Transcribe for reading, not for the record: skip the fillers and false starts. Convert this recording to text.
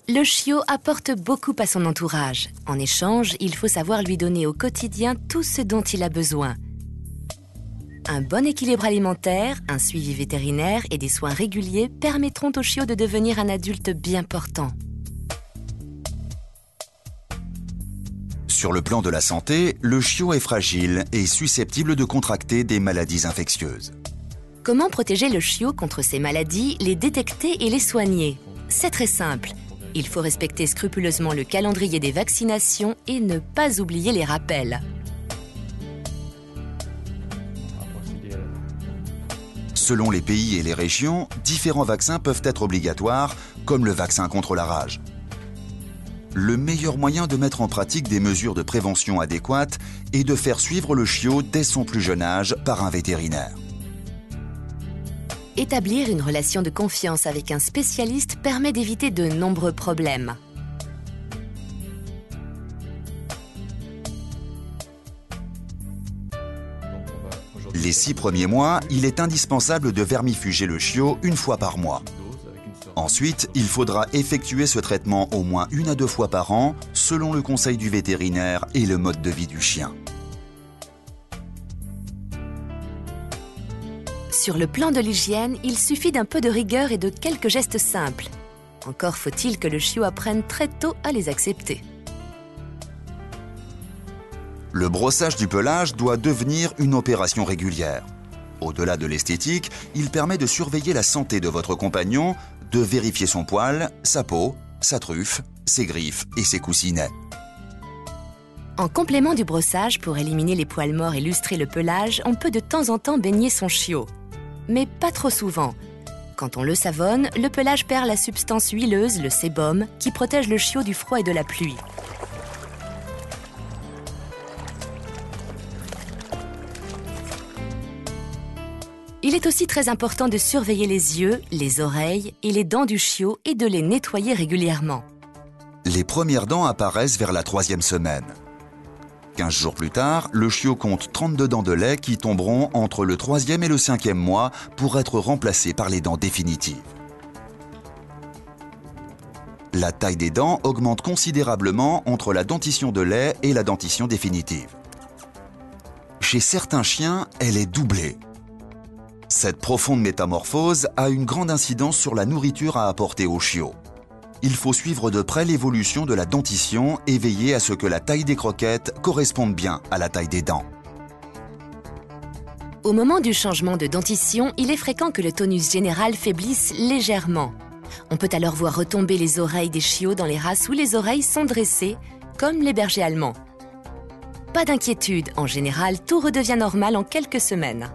Le chiot apporte beaucoup à son entourage. En échange, il faut savoir lui donner au quotidien tout ce dont il a besoin. Un bon équilibre alimentaire, un suivi vétérinaire et des soins réguliers permettront au chiot de devenir un adulte bien portant. Sur le plan de la santé, le chiot est fragile et susceptible de contracter des maladies infectieuses. Comment protéger le chiot contre ces maladies, les détecter et les soigner? C'est très simple. Il faut respecter scrupuleusement le calendrier des vaccinations et ne pas oublier les rappels. Selon les pays et les régions, différents vaccins peuvent être obligatoires, comme le vaccin contre la rage. Le meilleur moyen de mettre en pratique des mesures de prévention adéquates est de faire suivre le chiot dès son plus jeune âge par un vétérinaire. Établir une relation de confiance avec un spécialiste permet d'éviter de nombreux problèmes. Les 6 premiers mois, il est indispensable de vermifuger le chiot une fois par mois. Ensuite, il faudra effectuer ce traitement au moins 1 à 2 fois par an, selon le conseil du vétérinaire et le mode de vie du chien. Sur le plan de l'hygiène, il suffit d'un peu de rigueur et de quelques gestes simples. Encore faut-il que le chiot apprenne très tôt à les accepter. Le brossage du pelage doit devenir une opération régulière. Au-delà de l'esthétique, il permet de surveiller la santé de votre compagnon, de vérifier son poil, sa peau, sa truffe, ses griffes et ses coussinets. En complément du brossage, pour éliminer les poils morts et lustrer le pelage, on peut de temps en temps baigner son chiot. Mais pas trop souvent. Quand on le savonne, le pelage perd la substance huileuse, le sébum, qui protège le chiot du froid et de la pluie. Il est aussi très important de surveiller les yeux, les oreilles et les dents du chiot et de les nettoyer régulièrement. Les premières dents apparaissent vers la 3e semaine. 15 jours plus tard, le chiot compte 32 dents de lait qui tomberont entre le 3e et le 5e mois pour être remplacées par les dents définitives. La taille des dents augmente considérablement entre la dentition de lait et la dentition définitive. Chez certains chiens, elle est doublée. Cette profonde métamorphose a une grande incidence sur la nourriture à apporter au chiot. Il faut suivre de près l'évolution de la dentition et veiller à ce que la taille des croquettes corresponde bien à la taille des dents. Au moment du changement de dentition, il est fréquent que le tonus général faiblisse légèrement. On peut alors voir retomber les oreilles des chiots dans les races où les oreilles sont dressées, comme les bergers allemands. Pas d'inquiétude, en général, tout redevient normal en quelques semaines.